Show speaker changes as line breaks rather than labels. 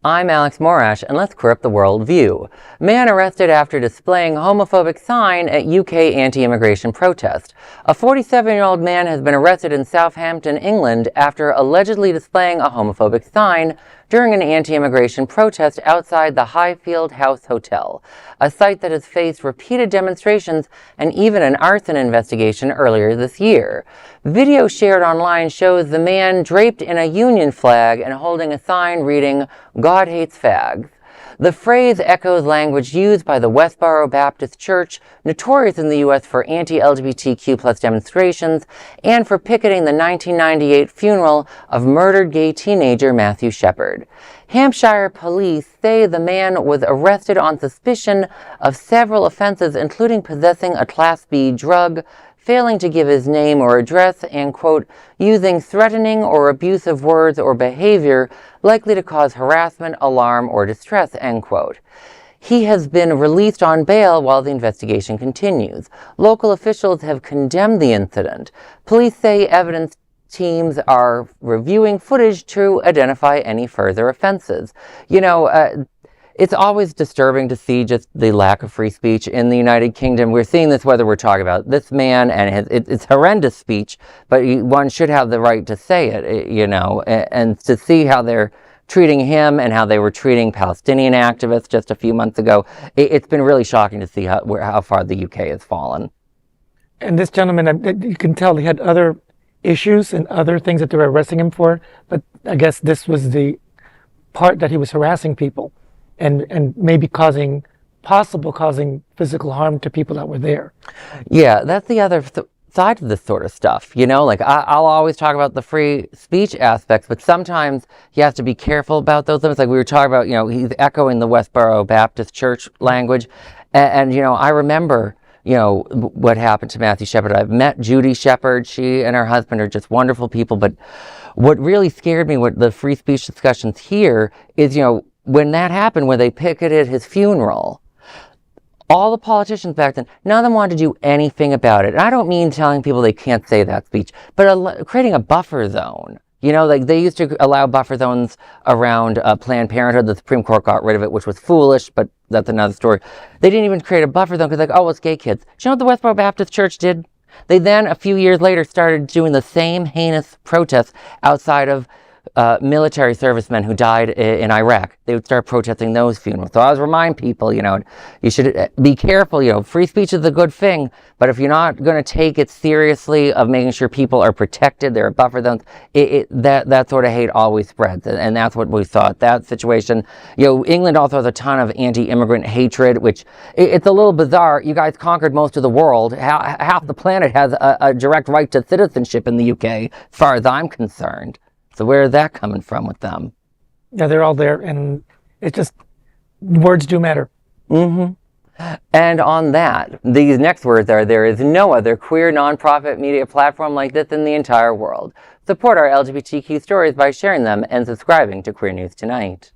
I'm Alex Morash, and let's queer up the world view. Man arrested after displaying homophobic sign at UK anti-immigration protest. A 47-year-old man has been arrested in Southampton, England, after allegedly displaying a homophobic sign during an anti-immigration protest outside the Highfield House Hotel, a site that has faced repeated demonstrations and even an arson investigation earlier this year. Video shared online shows the man draped in a Union flag and holding a sign reading, "God hates fags." The phrase echoes language used by the Westboro Baptist Church, notorious in the U.S. for anti-LGBTQ+ demonstrations, and for picketing the 1998 funeral of murdered gay teenager Matthew Shepard. Hampshire police say the man was arrested on suspicion of several offenses, including possessing a Class B drug, failing to give his name or address, and, quote, using threatening or abusive words or behaviour likely to cause harassment, alarm, or distress, end quote. He has been released on bail while the investigation continues. Local officials have condemned the incident. Police say evidence teams are reviewing footage to identify any further offenses. It's always disturbing to see just the lack of free speech in the United Kingdom. We're seeing this whether we're talking about this man and it's horrendous speech, but one should have the right to say it, and to see how they're treating him and how they were treating Palestinian activists just a few months ago. It's been really shocking to see how far the UK has fallen.
And this gentleman, you can tell he had other issues and other things that they were arresting him for, but I guess this was the part that he was harassing people. And maybe causing physical harm to people that were there. Yeah,
that's the other side of this sort of stuff. I'll always talk about the free speech aspects, but sometimes you have to be careful about those limits. Like we were talking about, he's echoing the Westboro Baptist Church language. And I remember, what happened to Matthew Shepard. I've met Judy Shepard. She and her husband are just wonderful people. But what really scared me with the free speech discussions here is, when that happened, when they picketed his funeral, all the politicians back then, none of them wanted to do anything about it. And I don't mean telling people they can't say that speech, but creating a buffer zone. Like they used to allow buffer zones around Planned Parenthood. The Supreme Court got rid of it, which was foolish, but that's another story. They didn't even create a buffer zone because it's gay kids. Do you know what the Westboro Baptist Church did? They then, a few years later, started doing the same heinous protests outside of military servicemen who died in Iraq. They would start protesting those funerals. So I always remind people, you should be careful. Free speech is a good thing, but if you're not going to take it seriously of making sure people are protected, there are buffer zones, that sort of hate always spreads, and that's what we saw at that situation. England also has a ton of anti-immigrant hatred, which it's a little bizarre. You guys conquered most of the world. Half the planet has a direct right to citizenship in the UK, as far as I'm concerned. So where is that coming from with them?
Yeah, they're all there, and it's just, words do matter.
Mm-hmm. And on that, these next words are, there is no other queer nonprofit media platform like this in the entire world. Support our LGBTQ stories by sharing them and subscribing to Queer News Tonight.